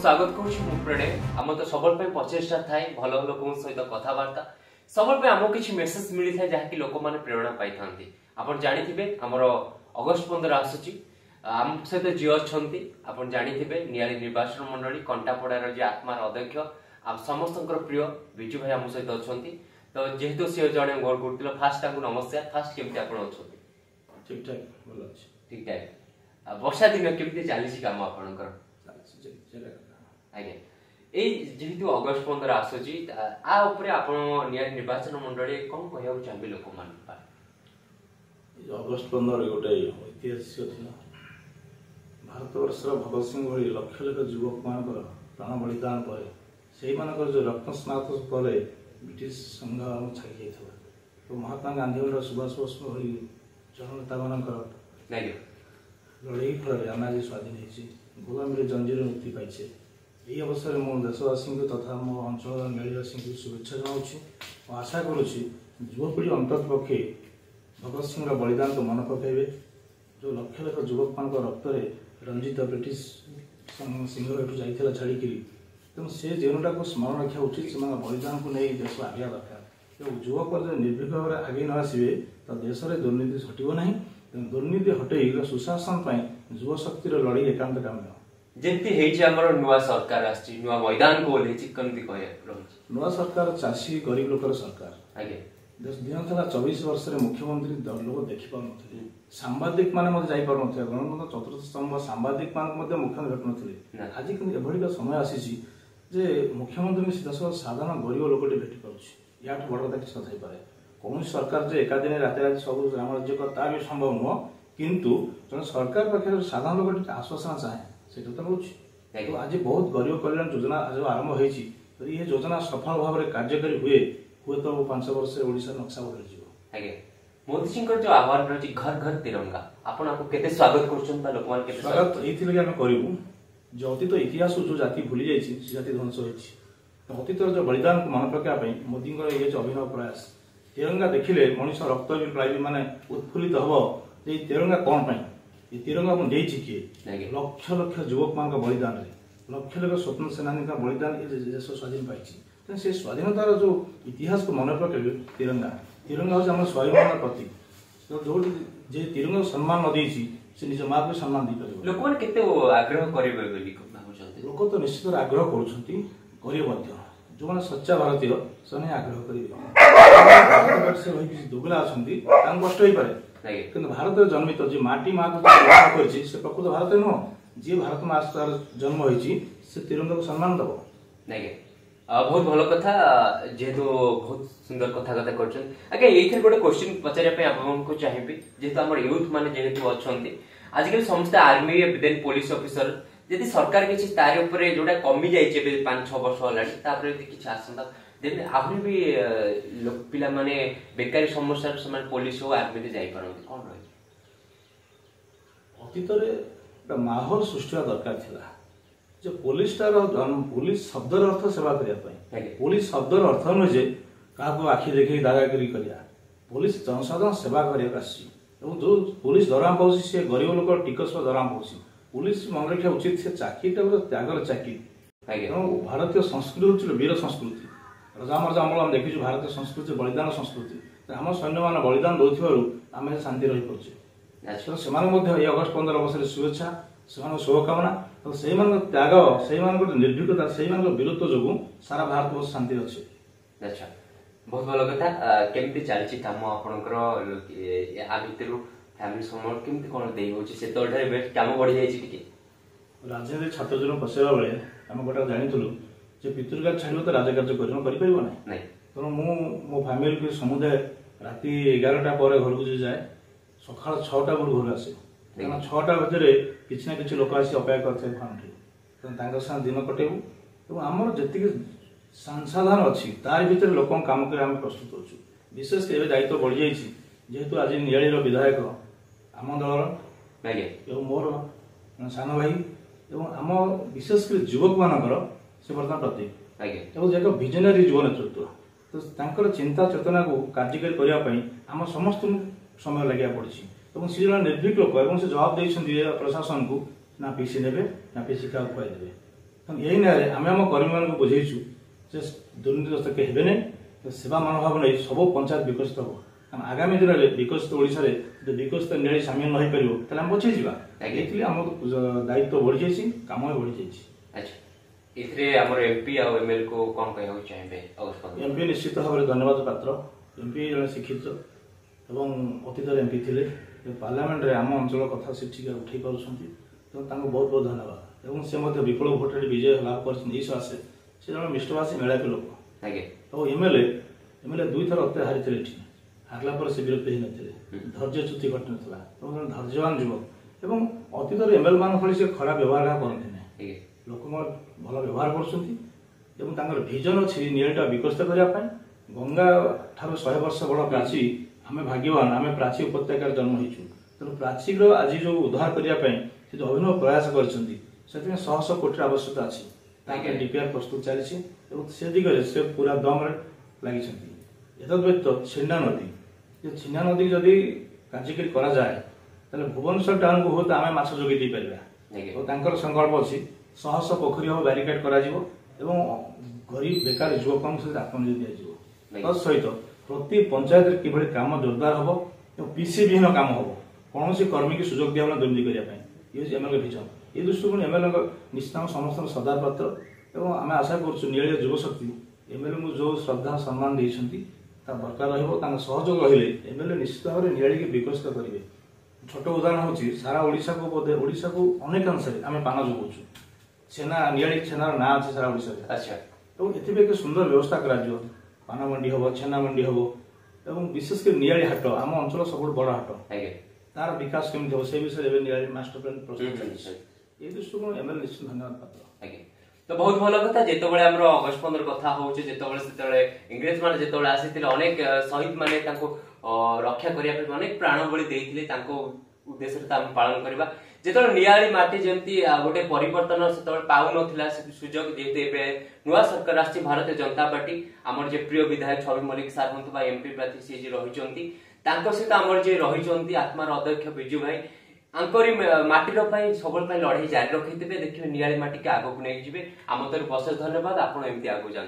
स्वागत करुँ प्रणय आम तो सब प्रचेषा थाए भल लोक सहित कथबार्ता सब आमको किसी मेसेज मिली था जहाँकि लोक मैंने प्रेरणा पाई था। आप जानी आमर अगस्ट 15 आसूची आम सहित जी अच्छा आप जानी नियाली निर्वाचन मंडली कंटापड़ार जी आत्मार अध्यक्ष आप समस्त प्रिय विजु भाई आम सहित अच्छा तो जेहेतु सी जड़े गोल कर फास्ट नमस्कार फास्ट केमती आप ठीक ठाक भल अच्छे ठीक ठाक वर्षा दिन केमती चली कम आपंकर आज्ञा जेहेतु अगस्ट 15 आसूची आप निर्वाचन मंडली कौन कह चाहिए लोक मान अगस्ट 15 गोटे ऐतिहासिक था भारतवर्षर भगत सिंह भली लक्ष लक्ष युवक मान प्राण बलिदान पर से जो रत्नस्नात पर ब्रिटिश संग्राम छाई जाता तो महात्मा गांधी सुभाष बोस भली जन नेता मान लड़ई फल आम आज स्वाधीन होती गुलामी जंजीर मुक्ति पाइछे। यही अवसर में देशवासी तथा मो अंचल मेलवासी को शुभेच्छा जनाऊँ आशा करुँची युवपीढ़ी अंतत पक्षे भगत सिंह बलिदान को मन पकड़े जो लक्ष लक्ष युवक मान रक्त रंजित ब्रिटिश सिंह एठू जाइला छाड़ी तेणु से जोटा को स्मरण रखा उचित से बलिदान को नहीं देश आगे दरकार युवक निर्भीक भाव में आगे न आसवे तो देश में दुर्नीति हटो ना दुर्नीति हटई सुशासन युव शक्तिर लड़ई एकांत काम जमी नुआ सरकार नुआ मैदान को नुआ सरकार चाषी गरीब लोकर सरकार आगे दिन था 24 वर्ष मुख्यमंत्री लोक देखिपार सांबादिक मैंने जापार गणतंत्र चतुर्थ स्तंभ सांबादिक मुख्यमंत्री भेटु ना आज कि समय आसी मुख्यमंत्री सीधा साधारण गरीब लोक भेटी पार्टी या बड़ कथा किसी नई पारे कौन सरकार जो एकादिन रात रात सब ग्राम राज्य ता भी संभव नुह किंतु जो सरकार पाखे साधारण लोक आश्वासन चाहे से तो रोचे आज बहुत गरीब कल्याण योजना जो आरंभ होती तो ये योजना सफल भाव में कार्यकारी हुए हुए तो 5 वर्ष ओडिशा नक्शा बदल आगे मोदी सिंह जो आह्वान रही घर घर तिरंगा आपन आपको केते स्वागत करछन लोक मान केते स्वागत एथि लगे हम करिवु जो अतीत इतिहास जो जाति भूली जाइछि से जाति ध्वंस होइछि तो अतीत जो बलिदान को मन पका पई मोदी ये जो अभिनव प्रयास तिरंगा देखिले मनुष्य रक्त भी माने उत्फुल्लित हबो जे तिरंगा कोन पई ये तिरंगा अपन देछि किए लक्ष लक्ष युवक मान बलिदान रे लक्ष लक्ष स्वतंत्र सेनानी का बलिदान ये देश स्वाधीन पाइछि तो से स्वाधीनतार जो इतिहास को मन पकड़े तिरंगा तिरंगा हूँ आम स्वाभिमान प्रतीक तो जो जे तिरंगा सम्मान न देछि से निज माँ को सम्मान दी पारे लोक माने केते आग्रह करिवे बोली भाबुछन्ते लोक तो निश्चित आग्रह करूछन्ती करिवे मध्य जो माने सच्चा भारतीय सने आग्रह करिवे से रही दुबला अछन्ती तान कष्ट होई पारे किंतु भारत जन्मित जे माटी माँ को ग्रहण करछि से प्रकृत भारत नुह जे भारत माँ जन्म होइछि से तिरंगा को सम्मान दबो नागे बहुत भल कथा जेहेतु बहुत सुंदर कथा कथा कर ये गोटे क्वेश्चन पचारे आपको चाहिए जेहेतु आम यूथ मैंने जेहेतु अच्छा आजिकल समस्ते आर्मी देन पुलिस ऑफिसर यदि सरकार किसी तार उपरे जोटा कमी जाइए 5-6 वर्ष है किसी आसंता देन आहरी भी पिला माने बेकारी समस्या से पुलिस हो आर्मी जापार कौन रही अतीत माहौल सृष्टि दरकार थिला जो पुलिस पुलिस शब्दर अर्थ सेवा करने पुलिस शब्दर अर्थ नुहे जे क्या आखि देखे दादागिरी करिया पुलिस जनसाधारण सेवा करने जो पुलिस दरमा पाऊँ सी गरीब लोक टिकस दरमा पाऊँ पुलिस मन रखा उचित से चाकरीटा गोटे त्यागर चाकरी तेणु भारतीय संस्कृति हूँ वीर संस्कृति रजा मर्जा अमल आम देखी भारतीय संस्कृति बलिदान संस्कृति आम सैन्य मान बलिदान दौर आम शांति रही पार्चे से अगस्ट 15 अवसर शुभेच्छा से शुभकामना तो से त्याग से निर्भीकता से वीरत्व जो सारा भारत वर्ष शांति अच्छे। अच्छा बहुत भल कथा केमती चलती कम आपंकर आ भितर फैमिली समय केमती कौन दे से कम बढ़ी जाए राजनीति छात्र जन पशा बेले आम गोटे जानी पितृकार छाड़ तो राजकार्य कर ना तेणु मो फैमिली को समुदाय राति 11टा पर घर को जाए सका 6टा बेलू घर आसे कहीं 6टा भितर किसी ना कि लोक आसी अपेक्षा करते फार्म साथ दिन कटेबू और आमर जी संसाधन अच्छी तार भर लोक कम कर प्रस्तुत होचु विशेष दायित्व बढ़ी जाइए जेहेतु आज नियाली विधायक आम दलर मोर सान भाई आम विशेषकर युवक मानकर से बर्तमान प्रतीक एक विजनरी युव नेतृत्व तो चिंता चेतना को कार्यकारी करने आम समस्त समय लगे पड़ी सी निर्भीक लोक से जवाब देते प्रशासन को ना पीसी ने ना पीसी क्या खुआदेवे यही ना आम आम कर्मी मान बुझेचु दुर्नीतिग्रस्त के हेबे नहीं सेवा मनोभाव नहीं सब पंचायत विकसित हम कारण आगामी दिन में विकसित ओडिशा रे विकसित नियाली सामिल नहीं पारिबो तले हम बचे जिबा एथि हम दायित्व बढ़ी जाइछि काम बढ़ी जाइछि। अच्छा इथरे हमर एमपी आ एमएल को कोन कहउ चाहेबे अगस्त एमपी निश्चित भाव धन्यवाद पात्र एमपी जने शिक्षित एवं अतीत एमपी थिले पार्लियामेंट रे आम अंचल कथा से ठीक उठै पारुछंती तो तांको बहुत बहुत धन्यवाद एवं से मध्य विपुल भोट रे विजय लाभ करछन इस आसे से जने मिष्टवासी मेळापी लोक आगे तो एमएलए दुई थर अत्ते हारिथिले एठी हारला पर से विरक्त ही नथिले धैर्यच्युति घटना थिला तो धैर्यवान युवक एवं अतीत एमएल मान भली से खराब व्यवहार करते नहीं लोक भल व्यवहार करछंती एवं तांकर विजन अछि नियलटा विकसित करिया पय गंगा ठार 100 वर्ष बड़ प्राची आमे भाग्यवान आमे प्राची उपत्यका जन्म होइछु तो प्राची रो आज जो उद्धार करिया पय से अभिनव प्रयास करछंती सेति 100 कोटी आवश्यकता अछि ताके डीपीआर प्रस्तुत चलिछि एवं से दिगरे से पूरा दम रे लागि छथि एतद व्यक्त छिन्ना नदी जे छिन्ना नदी जदि कार्यक्रम करा जाए ताले भुवनेश्वर टाउन को होत आमे माछ जोगी दी परबा तो तांकर संकल्प अछि 100 पोखरी हो बैरिकेड करा जिवो एवं गरीब बेकार युवक से आत्मनिर्भर दिया जिवो तत् सहित प्रति पंचायत किभଳି काम जोरदार हबो एवं पीसी विहीन काम हबो कोनोसी कर्मी की सुजोग दिया दुर्नीति करिया पय ये एमएलए विजन ये दृष्टिकोण एमएलए निश्चित समस्त सदा पात्र एवं आमे आशा करछु नियलिया युव शक्ति एमएलए को जो श्रद्धा सम्मान देइछंती ता बरकरार रहबो तांका सहयोग रहिले एमएलए निश्चित भाव नियली के विकसित करिवे छोट उदाहरण होची सारा ओडिसा को अनेक अंश आमे पान जोगुछु छेना नियली छेना ना अछि सारा ओडिसा रे अच्छा तो एथिबे के सुंदर व्यवस्था करा जिवो पान मंडी हबो छेना मंडी हबो एवं विशेष के नियली हाट आम अंचल सब बड़ हाट आगे तार विकास केमि हो से विषय एबे नियली मास्टर प्लान प्रस्तुत छै ए दृष्टिकोण एमएलए निश्चित धन्यवाद पात्र आगे तो बहुत भल कथा जेतबेले हमर अगस्त 15 कथा होउचे जेतबेले सेतबेले इंग्रेज माने जेतबेले आसीथिले अनेक शहीद माने तांको रक्षा करिया पे अनेक प्राण बलि देइथिले तांको उद्देश्य ता हम पालन करबा जेतबेले नियाली माटी जेंती गोटे परिवर्तन सेतबेले पाउ नथिला सुजोग जेते एबे नुवा सरकार आछि भारतीय जनता पार्टी हमर जे प्रिय विधायक छवि मलिक सार हुंतु बा एमपी प्रार्थी से जे रहिचंती तांको सहित हमर जे रहिचंती आत्मार अध्यक्ष बिजू भाई आंकरी माटीर पई सबल पई लड़ाई जारी रखिथिबे देखिबे नियाली माटी के आगो को नै जिबे आम तर बसे धन्यवाद आपण एमती आगो जान।